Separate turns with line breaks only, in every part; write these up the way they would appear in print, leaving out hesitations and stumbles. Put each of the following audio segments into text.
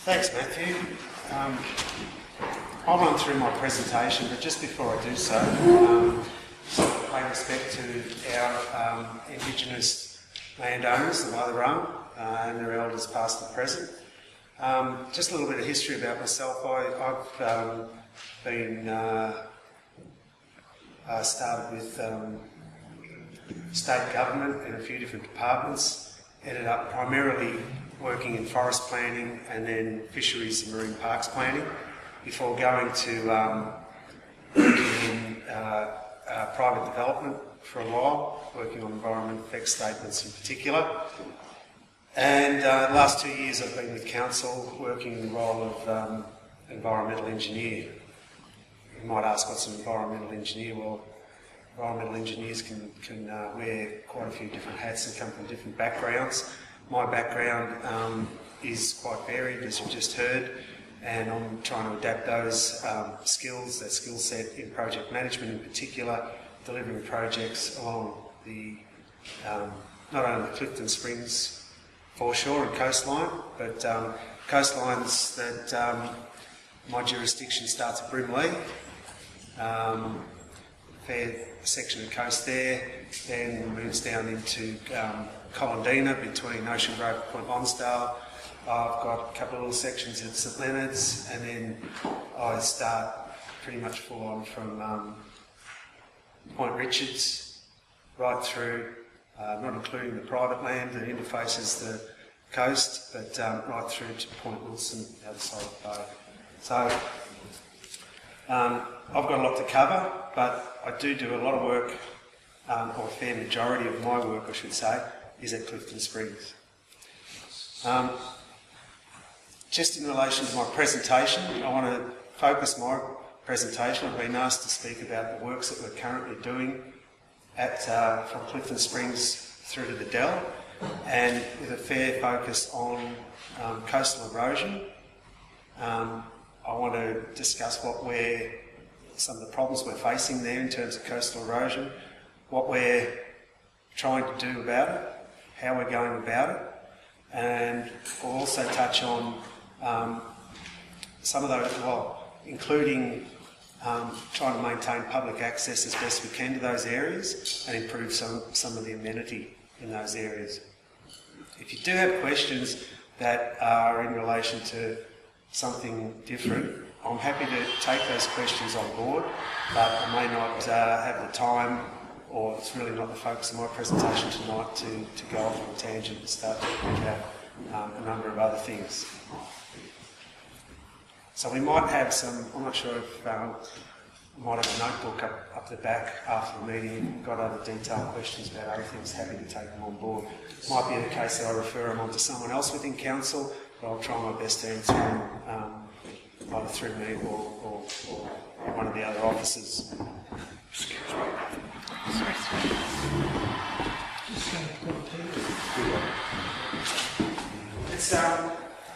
Thanks, Matthew. I'll run through my presentation, but just before I do so, pay respect to our Indigenous landowners, the Roob, and their elders past and present. Just a little bit of history about myself. I've been started with state government in a few different departments, ended up primarily working in forest planning and then fisheries and marine parks planning before going to working in private development for a while, working on environmental effect statements in particular. And the last 2 years I've been with council working in the role of environmental engineer. You might ask what's an environmental engineer? Well, environmental engineers can wear quite a few different hats and come from different backgrounds. My background is quite varied, as you've just heard, and I'm trying to adapt those skills, that skill set in project management in particular, delivering projects along the not only the Clifton Springs, Foreshore and coastline, but coastlines that my jurisdiction starts at Brimley, fair section of coast there, then moves down into Colandina between Ocean Grove and Point Lonsdale. I've got a couple of little sections at St Leonard's, and then I start pretty much full on from Point Richards right through, not including the private land that interfaces the coast, but right through to Point Wilson, the other side of the bay. So I've got a lot to cover, but I do a lot of work, or a fair majority of my work, I should say, is at Clifton Springs. Just in relation to my presentation, I want to focus my presentation. I've been asked to speak about the works that we're currently doing from Clifton Springs through to the Dell, and with a fair focus on coastal erosion. I want to discuss some of the problems we're facing there in terms of coastal erosion, what we're trying to do about it, how we're going about it, and we'll also touch on some of those, including trying to maintain public access as best we can to those areas and improve some of the amenity in those areas. If you do have questions that are in relation to something different, I'm happy to take those questions on board, but I may not have the time, or it's really not the focus of my presentation tonight to go off on a tangent and start talking about a number of other things. So we might have some, I'm not sure if we might have a notebook up the back after the meeting. If you've got other detailed questions about other things, happy to take them on board. It might be the case that I refer them on to someone else within council, but I'll try my best to answer them either through me or one of the other officers. Excuse me. It's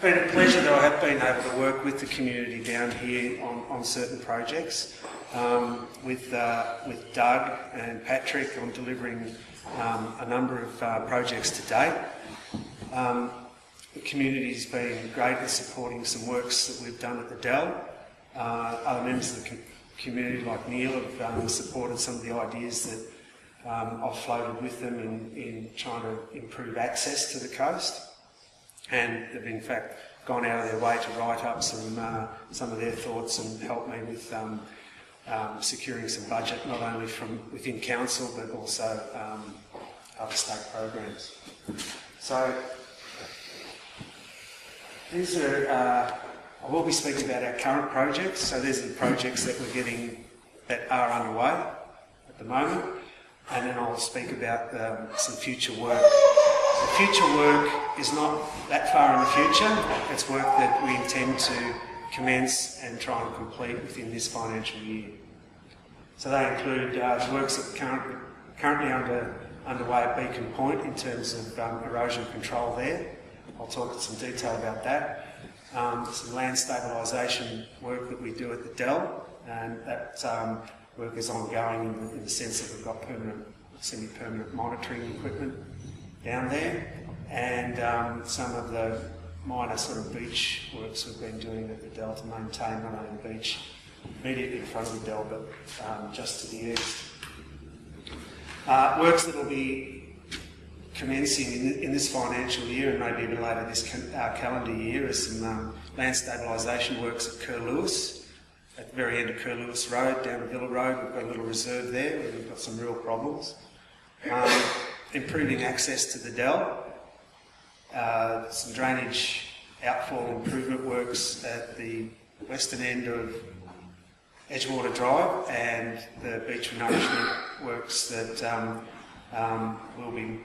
been a pleasure that I have been able to work with the community down here on certain projects. With Doug and Patrick on delivering a number of projects to date. The community's been great at supporting some works that we've done at the Dell. Other members of the community like Neil have supported some of the ideas that I've floated with them in trying to improve access to the coast, and they've in fact gone out of their way to write up some of their thoughts and help me with securing some budget, not only from within council but also other state programs. So these are, I will be speaking about our current projects. So these are the projects that that are underway at the moment, and then I'll speak about some future work. The future work is not that far in the future. It's work that we intend to commence and try and complete within this financial year. So they include the works that are currently underway at Beacon Point in terms of erosion control there. I'll talk in some detail about that. Some land stabilisation work that we do at the Dell, and that work is ongoing in the sense that we've got semi-permanent monitoring equipment down there, and some of the minor sort of beach works we've been doing at the Dell to maintain not only the beach immediately in front of the Dell, but just to the east. Works that will be commencing in this financial year and maybe even later this calendar year is some land stabilisation works at Curlewis, at the very end of Curlewis Road, down to Villa Road. We've got a little reserve there where we've got some real problems. Improving access to the Dell, some drainage outfall improvement works at the western end of Edgewater Drive, and the beach renourishment works that we'll be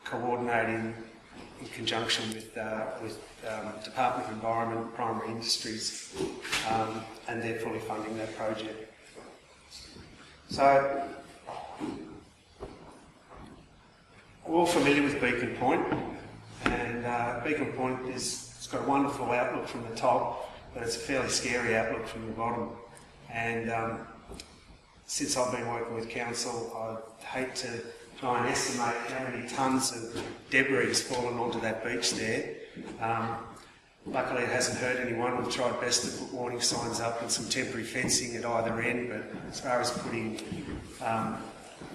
coordinating in conjunction with Department of Environment and Primary Industries, and they're fully funding that project. So, we're all familiar with Beacon Point, and Beacon Point it's got a wonderful outlook from the top, but it's a fairly scary outlook from the bottom. And since I've been working with council, I'd hate to try and estimate how many tonnes of debris has fallen onto that beach there. Luckily it hasn't hurt anyone. We've tried best to put warning signs up and some temporary fencing at either end, but as far as putting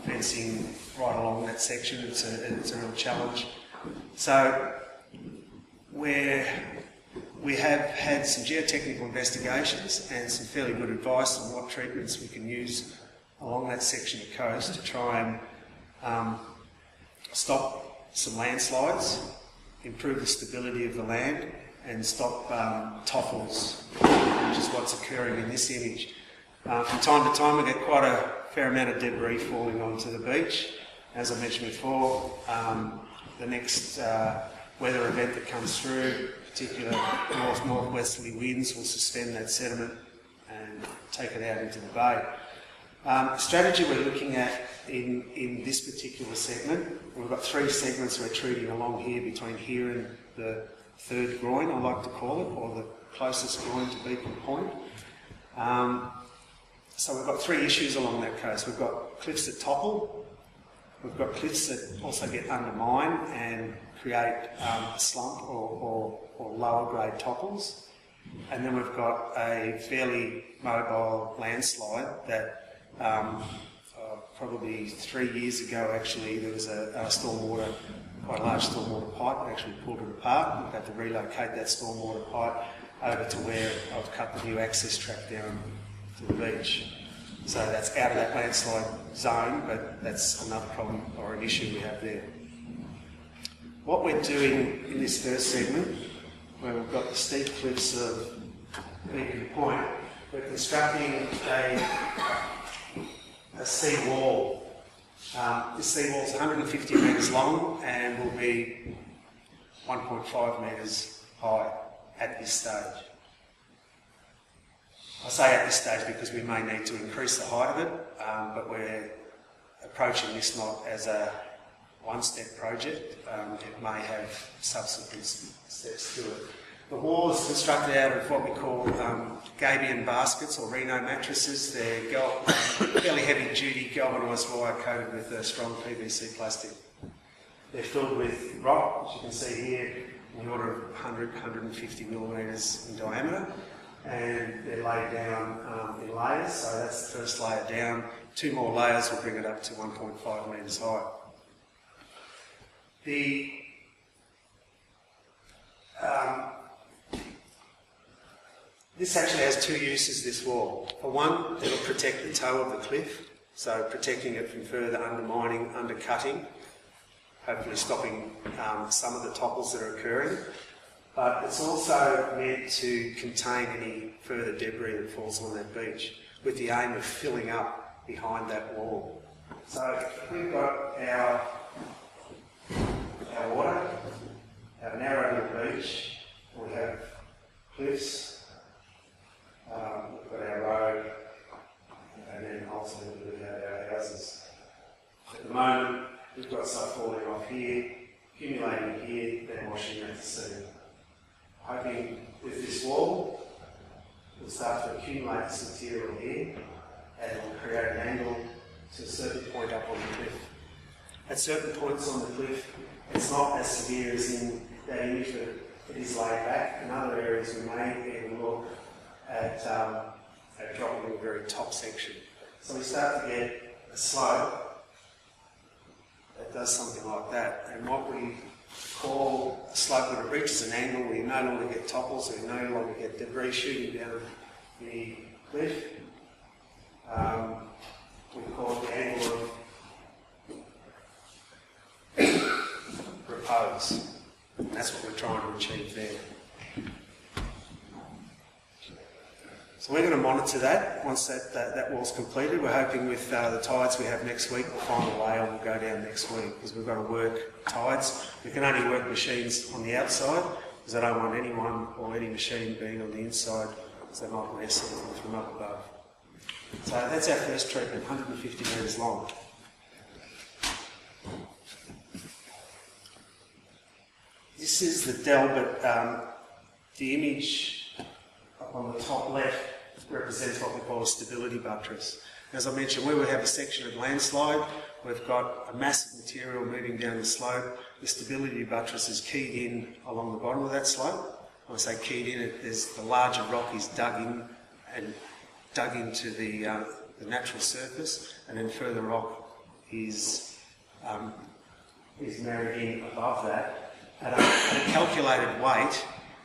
fencing right along that section, it's a real challenge. So we have had some geotechnical investigations and some fairly good advice on what treatments we can use along that section of coast to try and stop some landslides, improve the stability of the land, and stop toffles, which is what's occurring in this image. From time to time we get quite a fair amount of debris falling onto the beach. As I mentioned before, the next weather event that comes through, particular north-northwesterly winds, will suspend that sediment and take it out into the bay. The strategy we're looking at in this particular segment, we've got 3 segments we're treating along here, between here and the third groin, I like to call it, or the closest groin to Beacon Point. So we've got 3 issues along that coast. We've got cliffs that topple, we've got cliffs that also get undermined and create a slump or lower grade topples, and then we've got a fairly mobile landslide that probably 3 years ago actually there was a stormwater, quite a large stormwater pipe that actually pulled it apart. We've had to relocate that stormwater pipe over to where I've cut the new access track down to the beach. So that's out of that landslide zone, but that's another problem or an issue we have there. What we're doing in this first segment, where we've got the steep cliffs of Beacon Point, we're constructing a sea wall. This sea wall is 150 metres long and will be 1.5 metres high at this stage. I say at this stage because we may need to increase the height of it, but we're approaching this not as a one-step project. It may have subsequent steps to it. The wall is constructed out of what we call Gabion baskets or Reno mattresses. They're fairly heavy-duty galvanised wire coated with a strong PVC plastic. They're filled with rock, as you can see here, in the order of 100, 150 millimetres in diameter, and they're laid down in layers. So that's the first layer down. 2 more layers will bring it up to 1.5 metres high. This actually has 2 uses, this wall. For one, it'll protect the toe of the cliff, so protecting it from further undermining, undercutting, hopefully stopping some of the topples that are occurring. But it's also meant to contain any further debris that falls on that beach, with the aim of filling up behind that wall. So we've got our water, our narrow little beach, we have cliffs, we've got our road, and then ultimately we have our houses. At the moment, we've got stuff falling off here, accumulating here, then washing out to sea. Hoping with this wall, we'll start to accumulate this material here, and it will create an angle to a certain point up on the cliff. At certain points on the cliff, it's not as severe as in that image, but it is laid back. In other areas we may even look at dropping the very top section. So we start to get a slope that does something like that. And what we call a slope when it reaches an angle where you no longer get topples, or you no longer get debris shooting down the cliff, we call it the angle of repose. And that's what we're trying to achieve there. So we're going to monitor that once that wall's completed. We're hoping with the tides we have next week, we'll find a way, or we'll go down next week, because we've got to work tides. We can only work machines on the outside, because I don't want anyone or any machine being on the inside, because they might mess something from up above. So that's our first treatment, 150 metres long. This is the dell, but the image up on the top left represents what we call a stability buttress. As I mentioned, where we have a section of landslide, we've got a massive material moving down the slope. The stability buttress is keyed in along the bottom of that slope. When I say keyed in, the larger rock is dug into the natural surface, and then further rock is married in above that. At a calculated weight,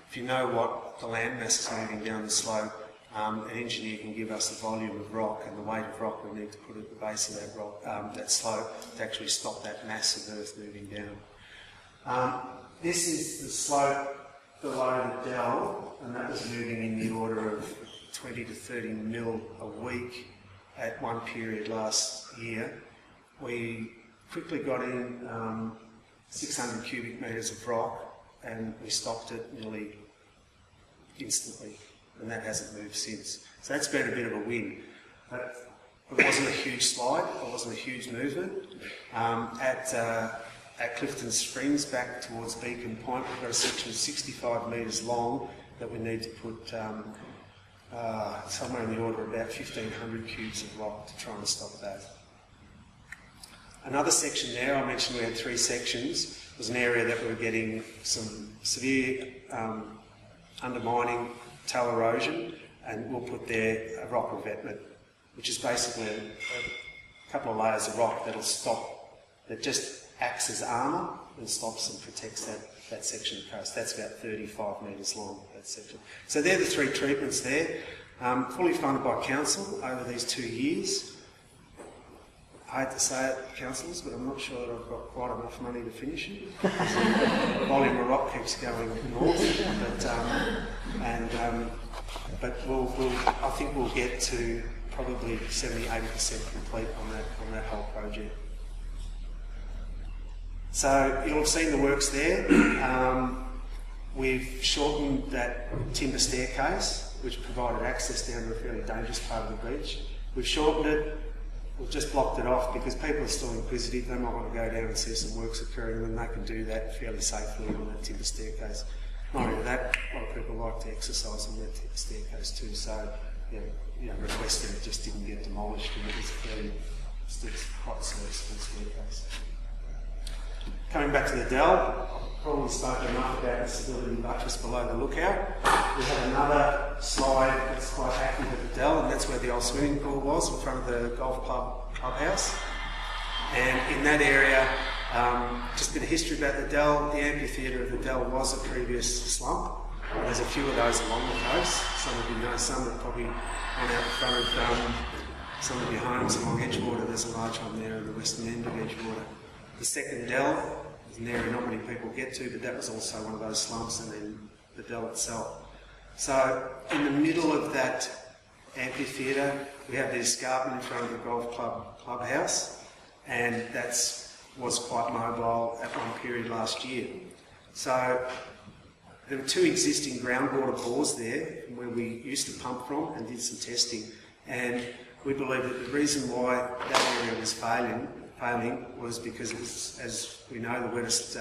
if you know what the land mass is moving down the slope, an engineer can give us the volume of rock and the weight of rock we need to put at the base of that rock, that slope, to actually stop that mass of earth moving down. This is the slope below the dell, and that was moving in the order of 20 to 30 mil a week at one period last year. We quickly got in 600 cubic metres of rock, and we stopped it nearly instantly, and that hasn't moved since. So that's been a bit of a win. But it wasn't a huge slide, it wasn't a huge movement. At Clifton Springs, back towards Beacon Point, we've got a section of 65 metres long that we need to put somewhere in the order of about 1,500 cubes of rock to try and stop that. Another section there, I mentioned we had 3 sections, was an area that we were getting some severe undermining, tail erosion, and we'll put there a rock revetment, which is basically a couple of layers of rock that'll stop, that just acts as armour and stops and protects that section of coast. That's about 35 metres long, that section. So they're the 3 treatments there, fully funded by council over these 2 years. I hate to say it, councillors, but I'm not sure that I've got quite enough money to finish it. The volume of rock keeps going north, but I think we'll get to probably 70–80% complete on that whole project. So you'll have seen the works there. We've shortened that timber staircase, which provided access down to a fairly dangerous part of the beach. We've shortened it. We've just blocked it off because people are still inquisitive. They might want to go down and see some works occurring, and they can do that fairly safely on that timber staircase. Not only that, a lot of people like to exercise on that timber staircase too, so requested it just didn't get demolished, and it was still quite serviceable staircase. Coming back to the dell, I've probably spoken enough about the stability buttress below the lookout. We have another slide that's quite active at the dell, and that's where the old swimming pool was, in front of the golf clubhouse. And in that area, just a bit of history about the dell. The amphitheatre of the dell was a previous slump. There's a few of those along the coast. Some of you know some that probably went out in front of some of your homes along Edgewater. There's a large one there at the western end of Edgewater. The second dell is an area not many people get to, but that was also one of those slumps, and then the dell itself. So in the middle of that amphitheatre, we have the escarpment in front of the golf clubhouse, and that was quite mobile at one period last year. So there were 2 existing groundwater bores there where we used to pump from and did some testing, and we believe that the reason why that area was failing was because it was, as we know, the wettest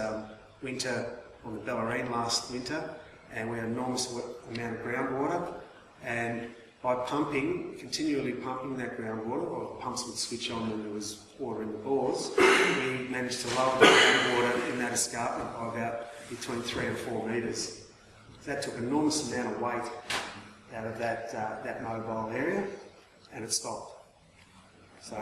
winter on the Bellarine last winter, and we had an enormous amount of groundwater, and by continually pumping that groundwater, or pumps would switch on when there was water in the bores, we managed to lower the groundwater in that escarpment by about between 3 and 4 metres. That took an enormous amount of weight out of that mobile area, and it stopped. So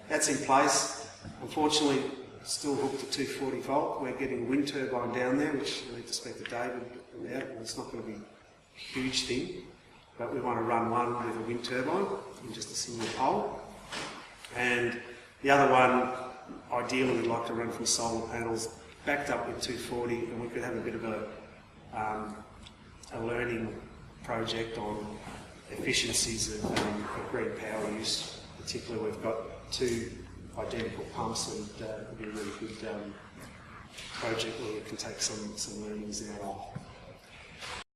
that's in place. Unfortunately, still hooked to 240 volt. We're getting a wind turbine down there, which I need to speak to David about. It's not going to be a huge thing, but we want to run one with a wind turbine in just a single pole. And the other one, ideally, we'd like to run from solar panels backed up with 240, and we could have a bit of a learning project on efficiencies of green power use. Particularly, we've got two identical pumps, and it'll be a really good project where we can take some learnings out of.